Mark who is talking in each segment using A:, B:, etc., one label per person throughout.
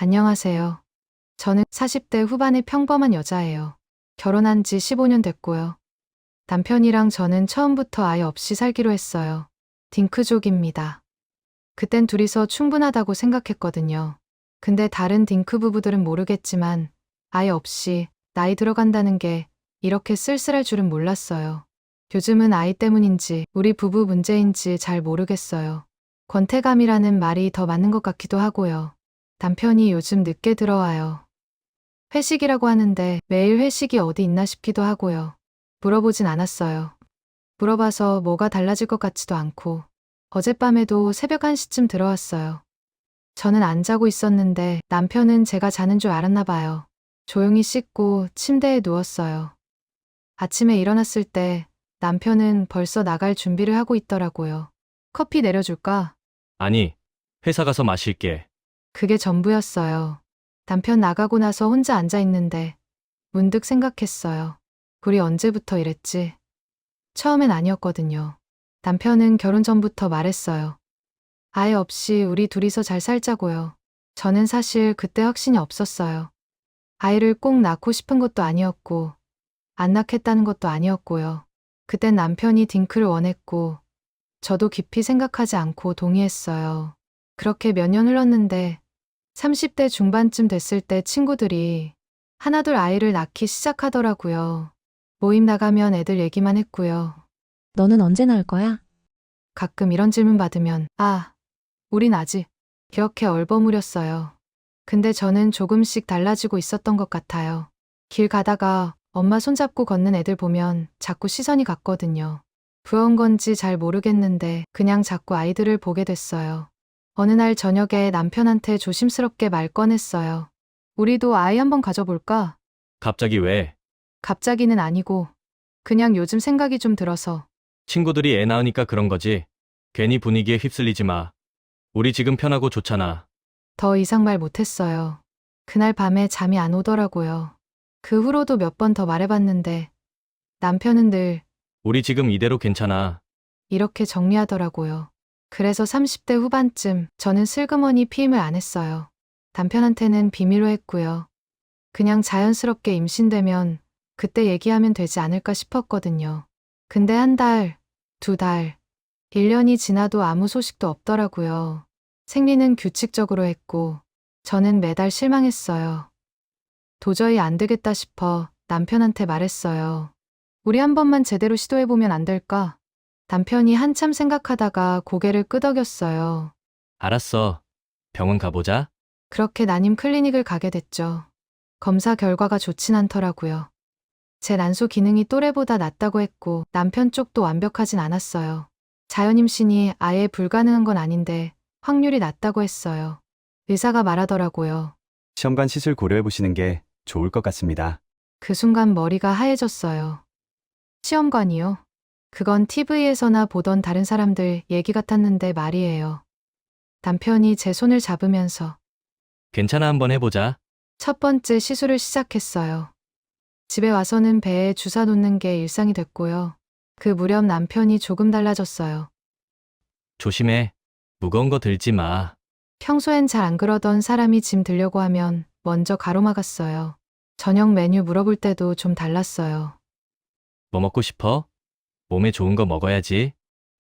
A: 안녕하세요. 저는 40대 후반의 평범한 여자예요. 결혼한 지 15년 됐고요. 남편이랑 저는 처음부터 아이 없이 살기로 했어요. 딩크족입니다. 그땐 둘이서 충분하다고 생각했거든요. 근데 다른 딩크 부부들은 모르겠지만 아이 없이 나이 들어간다는 게 이렇게 쓸쓸할 줄은 몰랐어요. 요즘은 아이 때문인지 우리 부부 문제인지 잘 모르겠어요. 권태감이라는 말이 더 맞는 것 같기도 하고요. 남편이 요즘 늦게 들어와요. 회식이라고 하는데 매일 회식이 어디 있나 싶기도 하고요. 물어보진 않았어요. 물어봐서 뭐가 달라질 것 같지도 않고 어젯밤에도 새벽 1시쯤 들어왔어요. 저는 안 자고 있었는데 남편은 제가 자는 줄 알았나 봐요. 조용히 씻고 침대에 누웠어요. 아침에 일어났을 때 남편은 벌써 나갈 준비를 하고 있더라고요. 커피 내려줄까?
B: 아니, 회사 가서 마실게.
A: 그게 전부였어요. 남편 나가고 나서 혼자 앉아 있는데 문득 생각했어요. 우리 언제부터 이랬지? 처음엔 아니었거든요. 남편은 결혼 전부터 말했어요. 아예 없이 우리 둘이서 잘 살자고요. 저는 사실 그때 확신이 없었어요. 아이를 꼭 낳고 싶은 것도 아니었고 안 낳겠다는 것도 아니었고요. 그땐 남편이 딩크를 원했고 저도 깊이 생각하지 않고 동의했어요. 그렇게 몇 년 흘렀는데 30대 중반쯤 됐을 때 친구들이 하나둘 아이를 낳기 시작하더라고요. 모임 나가면 애들 얘기만 했고요.
C: 너는 언제 나올 거야?
A: 가끔 이런 질문 받으면 우린 아직 이렇게 얼버무렸어요. 근데 저는 조금씩 달라지고 있었던 것 같아요. 길 가다가 엄마 손잡고 걷는 애들 보면 자꾸 시선이 갔거든요. 부러운 건지 잘 모르겠는데 그냥 자꾸 아이들을 보게 됐어요. 어느 날 저녁에 남편한테 조심스럽게 말 꺼냈어요. 우리도 아이 한번 가져볼까?
B: 갑자기 왜?
A: 갑자기는 아니고 그냥 요즘 생각이 좀 들어서.
B: 친구들이 애 낳으니까 그런 거지. 괜히 분위기에 휩쓸리지 마. 우리 지금 편하고 좋잖아.
A: 더 이상 말 못했어요. 그날 밤에 잠이 안 오더라고요. 그 후로도 몇 번 더 말해봤는데 남편은 늘
B: 우리 지금 이대로 괜찮아.
A: 이렇게 정리하더라고요. 그래서 30대 후반쯤 저는 슬그머니 피임을 안 했어요. 남편한테는 비밀로 했고요. 그냥 자연스럽게 임신되면 그때 얘기하면 되지 않을까 싶었거든요. 근데 한 달, 두 달, 1년이 지나도 아무 소식도 없더라고요. 생리는 규칙적으로 했고 저는 매달 실망했어요. 도저히 안 되겠다 싶어 남편한테 말했어요. 우리 한 번만 제대로 시도해보면 안 될까? 남편이 한참 생각하다가 고개를 끄덕였어요.
B: 알았어. 병원 가보자.
A: 그렇게 난임 클리닉을 가게 됐죠. 검사 결과가 좋진 않더라고요. 제 난소 기능이 또래보다 낮다고 했고 남편 쪽도 완벽하진 않았어요. 자연임신이 아예 불가능한 건 아닌데 확률이 낮다고 했어요. 의사가 말하더라고요.
D: 시험관 시술 고려해 보시는 게 좋을 것 같습니다.
A: 그 순간 머리가 하얘졌어요. 시험관이요? 그건 TV에서나 보던 다른 사람들 얘기 같았는데 말이에요. 남편이 제 손을 잡으면서
B: 괜찮아, 한번 해보자.
A: 첫 번째 시술을 시작했어요. 집에 와서는 배에 주사 놓는 게 일상이 됐고요. 그 무렵 남편이 조금 달라졌어요.
B: 조심해. 무거운 거 들지 마.
A: 평소엔 잘 안 그러던 사람이 짐 들려고 하면 먼저 가로막았어요. 저녁 메뉴 물어볼 때도 좀 달랐어요.
B: 뭐 먹고 싶어? 몸에 좋은 거 먹어야지.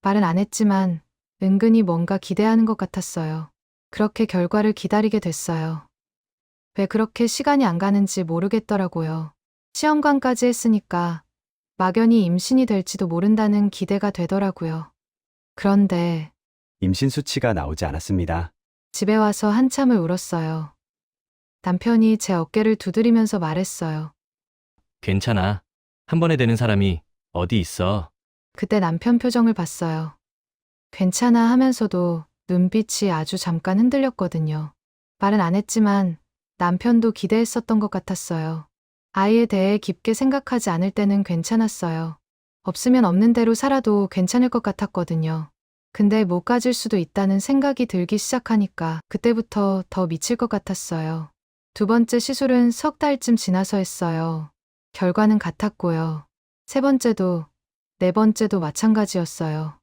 A: 말은 안 했지만 은근히 뭔가 기대하는 것 같았어요. 그렇게 결과를 기다리게 됐어요. 왜 그렇게 시간이 안 가는지 모르겠더라고요. 시험관까지 했으니까 막연히 임신이 될지도 모른다는 기대가 되더라고요. 그런데
D: 임신 수치가 나오지 않았습니다.
A: 집에 와서 한참을 울었어요. 남편이 제 어깨를 두드리면서 말했어요.
B: 괜찮아. 한 번에 되는 사람이 어디 있어.
A: 그때 남편 표정을 봤어요. 괜찮아 하면서도 눈빛이 아주 잠깐 흔들렸거든요. 말은 안 했지만 남편도 기대했었던 것 같았어요. 아이에 대해 깊게 생각하지 않을 때는 괜찮았어요. 없으면 없는 대로 살아도 괜찮을 것 같았거든요. 근데 못 가질 수도 있다는 생각이 들기 시작하니까 그때부터 더 미칠 것 같았어요. 두 번째 시술은 석 달쯤 지나서 했어요. 결과는 같았고요. 세 번째도, 네 번째도 마찬가지였어요.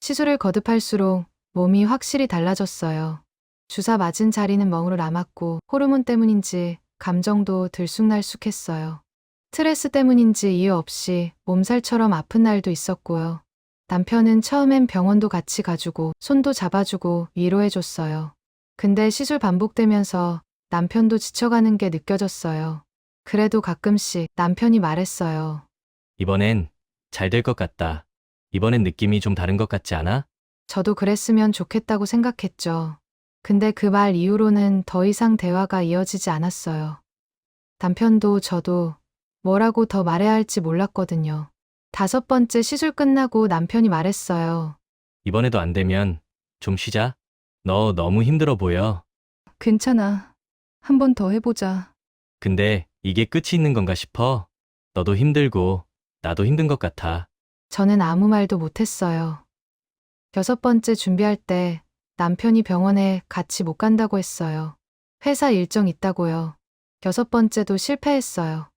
A: 시술을 거듭할수록 몸이 확실히 달라졌어요. 주사 맞은 자리는 멍으로 남았고 호르몬 때문인지 감정도 들쑥날쑥했어요. 스트레스 때문인지 이유 없이 몸살처럼 아픈 날도 있었고요. 남편은 처음엔 병원도 같이 가주고 손도 잡아주고 위로해줬어요. 근데 시술 반복되면서 남편도 지쳐가는 게 느껴졌어요. 그래도 가끔씩 남편이 말했어요.
B: 이번엔 잘 될 것 같다. 이번엔 느낌이 좀 다른 것 같지 않아?
A: 저도 그랬으면 좋겠다고 생각했죠. 근데 그 말 이후로는 더 이상 대화가 이어지지 않았어요. 남편도 저도 뭐라고 더 말해야 할지 몰랐거든요. 5번째 시술 끝나고 남편이 말했어요.
B: 이번에도 안 되면 좀 쉬자. 너 너무 힘들어 보여.
E: 괜찮아. 한 번 더 해보자.
B: 근데 이게 끝이 있는 건가 싶어. 너도 힘들고 나도 힘든 것 같아.
A: 저는 아무 말도 못했어요. 6번째 준비할 때 남편이 병원에 같이 못 간다고 했어요. 회사 일정 있다고요. 6번째도 실패했어요.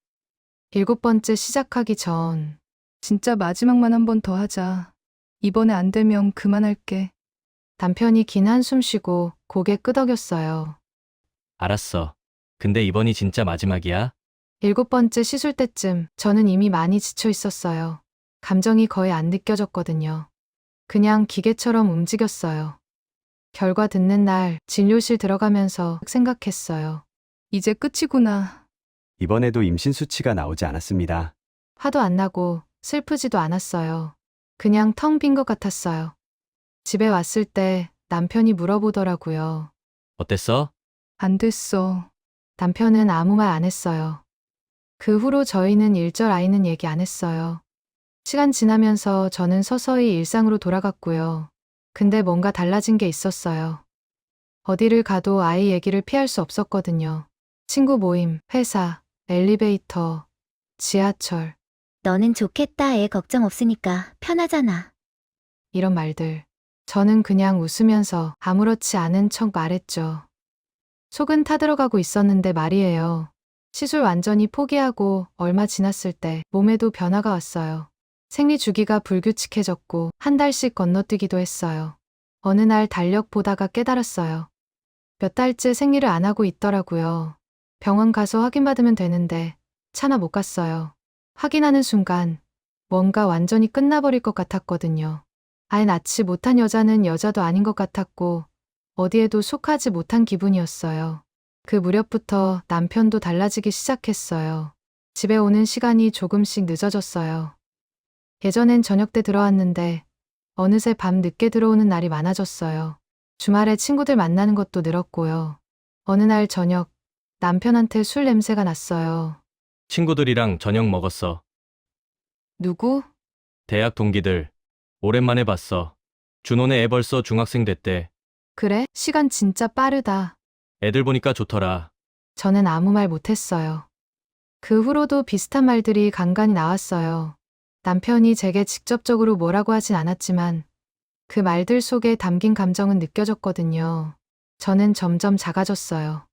A: 7번째 시작하기 전
E: 진짜 마지막만 한 번 더 하자. 이번에 안 되면 그만할게.
A: 남편이 긴 한숨 쉬고 고개 끄덕였어요.
B: 알았어. 근데 이번이 진짜 마지막이야?
A: 7번째 시술 때쯤 저는 이미 많이 지쳐 있었어요. 감정이 거의 안 느껴졌거든요. 그냥 기계처럼 움직였어요. 결과 듣는 날 진료실 들어가면서 생각했어요.
E: 이제 끝이구나.
D: 이번에도 임신 수치가 나오지 않았습니다.
A: 화도 안 나고 슬프지도 않았어요. 그냥 텅 빈 것 같았어요. 집에 왔을 때 남편이 물어보더라고요.
B: 어땠어?
E: 안 됐어.
A: 남편은 아무 말 안 했어요. 그 후로 저희는 일절 아이는 얘기 안 했어요. 시간 지나면서 저는 서서히 일상으로 돌아갔고요. 근데 뭔가 달라진 게 있었어요. 어디를 가도 아이 얘기를 피할 수 없었거든요. 친구 모임, 회사, 엘리베이터, 지하철,
F: 너는 좋겠다. 애 걱정 없으니까 편하잖아.
A: 이런 말들. 저는 그냥 웃으면서 아무렇지 않은 척 말했죠. 속은 타들어가고 있었는데 말이에요. 시술 완전히 포기하고 얼마 지났을 때 몸에도 변화가 왔어요. 생리 주기가 불규칙해졌고 한 달씩 건너뛰기도 했어요. 어느 날 달력 보다가 깨달았어요. 몇 달째 생리를 안 하고 있더라고요. 병원 가서 확인받으면 되는데 차마 못 갔어요. 확인하는 순간 뭔가 완전히 끝나버릴 것 같았거든요. 아예 낳지 못한 여자는 여자도 아닌 것 같았고 어디에도 속하지 못한 기분이었어요. 그 무렵부터 남편도 달라지기 시작했어요. 집에 오는 시간이 조금씩 늦어졌어요. 예전엔 저녁 때 들어왔는데 어느새 밤 늦게 들어오는 날이 많아졌어요. 주말에 친구들 만나는 것도 늘었고요. 어느 날 저녁 남편한테 술 냄새가 났어요.
B: 친구들이랑 저녁 먹었어.
A: 누구?
B: 대학 동기들. 오랜만에 봤어. 준호네 애 벌써 중학생 됐대.
A: 그래? 시간 진짜 빠르다.
B: 애들 보니까 좋더라.
A: 저는 아무 말 못했어요. 그 후로도 비슷한 말들이 간간히 나왔어요. 남편이 제게 직접적으로 뭐라고 하진 않았지만 그 말들 속에 담긴 감정은 느껴졌거든요. 저는 점점 작아졌어요.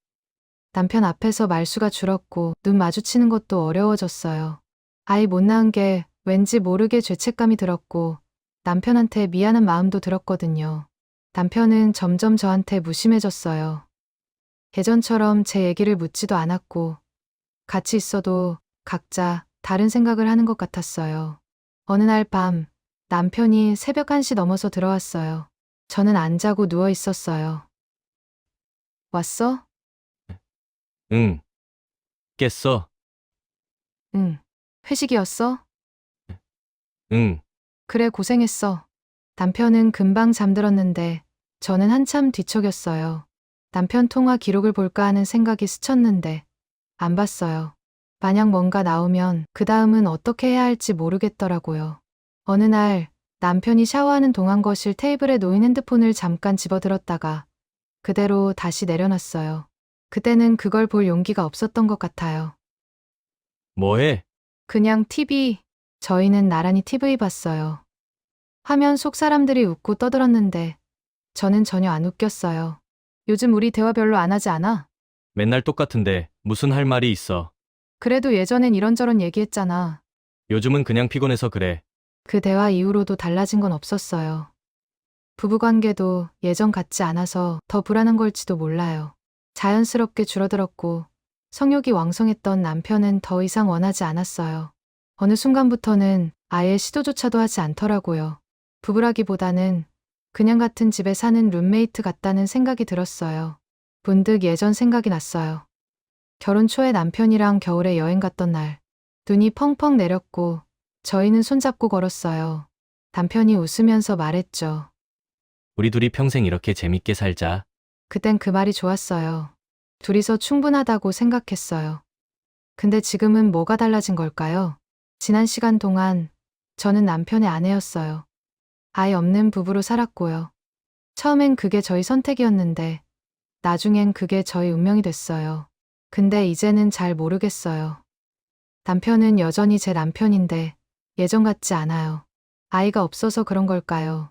A: 남편 앞에서 말수가 줄었고 눈 마주치는 것도 어려워졌어요. 아이 못 낳은 게 왠지 모르게 죄책감이 들었고 남편한테 미안한 마음도 들었거든요. 남편은 점점 저한테 무심해졌어요. 예전처럼 제 얘기를 묻지도 않았고 같이 있어도 각자 다른 생각을 하는 것 같았어요. 어느 날 밤 남편이 새벽 1시 넘어서 들어왔어요. 저는 안 자고 누워 있었어요. 왔어?
B: 응. 깼어?
A: 응. 회식이었어?
B: 응.
A: 그래, 고생했어. 남편은 금방 잠들었는데 저는 한참 뒤척였어요. 남편 통화 기록을 볼까 하는 생각이 스쳤는데 안 봤어요. 만약 뭔가 나오면 그 다음은 어떻게 해야 할지 모르겠더라고요. 어느 날 남편이 샤워하는 동안 거실 테이블에 놓인 핸드폰을 잠깐 집어들었다가 그대로 다시 내려놨어요. 그때는 그걸 볼 용기가 없었던 것 같아요.
B: 뭐해?
A: 그냥 TV. 저희는 나란히 TV 봤어요. 화면 속 사람들이 웃고 떠들었는데 저는 전혀 안 웃겼어요. 요즘 우리 대화 별로 안 하지 않아?
B: 맨날 똑같은데 무슨 할 말이 있어.
A: 그래도 예전엔 이런저런 얘기했잖아.
B: 요즘은 그냥 피곤해서 그래.
A: 그 대화 이후로도 달라진 건 없었어요. 부부관계도 예전 같지 않아서 더 불안한 걸지도 몰라요. 자연스럽게 줄어들었고 성욕이 왕성했던 남편은 더 이상 원하지 않았어요. 어느 순간부터는 아예 시도조차도 하지 않더라고요. 부부라기보다는 그냥 같은 집에 사는 룸메이트 같다는 생각이 들었어요. 문득 예전 생각이 났어요. 결혼 초에 남편이랑 겨울에 여행 갔던 날, 눈이 펑펑 내렸고 저희는 손잡고 걸었어요. 남편이 웃으면서 말했죠.
B: 우리 둘이 평생 이렇게 재밌게 살자.
A: 그땐 그 말이 좋았어요. 둘이서 충분하다고 생각했어요. 근데 지금은 뭐가 달라진 걸까요? 지난 시간 동안 저는 남편의 아내였어요. 아이 없는 부부로 살았고요. 처음엔 그게 저희 선택이었는데 나중엔 그게 저희 운명이 됐어요. 근데 이제는 잘 모르겠어요. 남편은 여전히 제 남편인데 예전 같지 않아요. 아이가 없어서 그런 걸까요?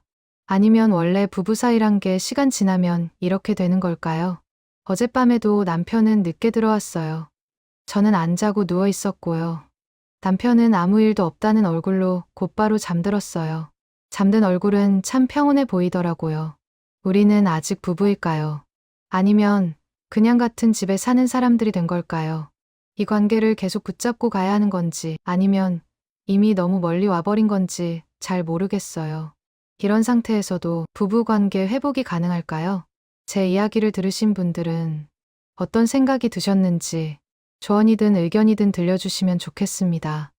A: 아니면 원래 부부 사이란 게 시간 지나면 이렇게 되는 걸까요? 어젯밤에도 남편은 늦게 들어왔어요. 저는 안 자고 누워 있었고요. 남편은 아무 일도 없다는 얼굴로 곧바로 잠들었어요. 잠든 얼굴은 참 평온해 보이더라고요. 우리는 아직 부부일까요? 아니면 그냥 같은 집에 사는 사람들이 된 걸까요? 이 관계를 계속 붙잡고 가야 하는 건지 아니면 이미 너무 멀리 와버린 건지 잘 모르겠어요. 이런 상태에서도 부부 관계 회복이 가능할까요? 제 이야기를 들으신 분들은 어떤 생각이 드셨는지 조언이든 의견이든 들려주시면 좋겠습니다.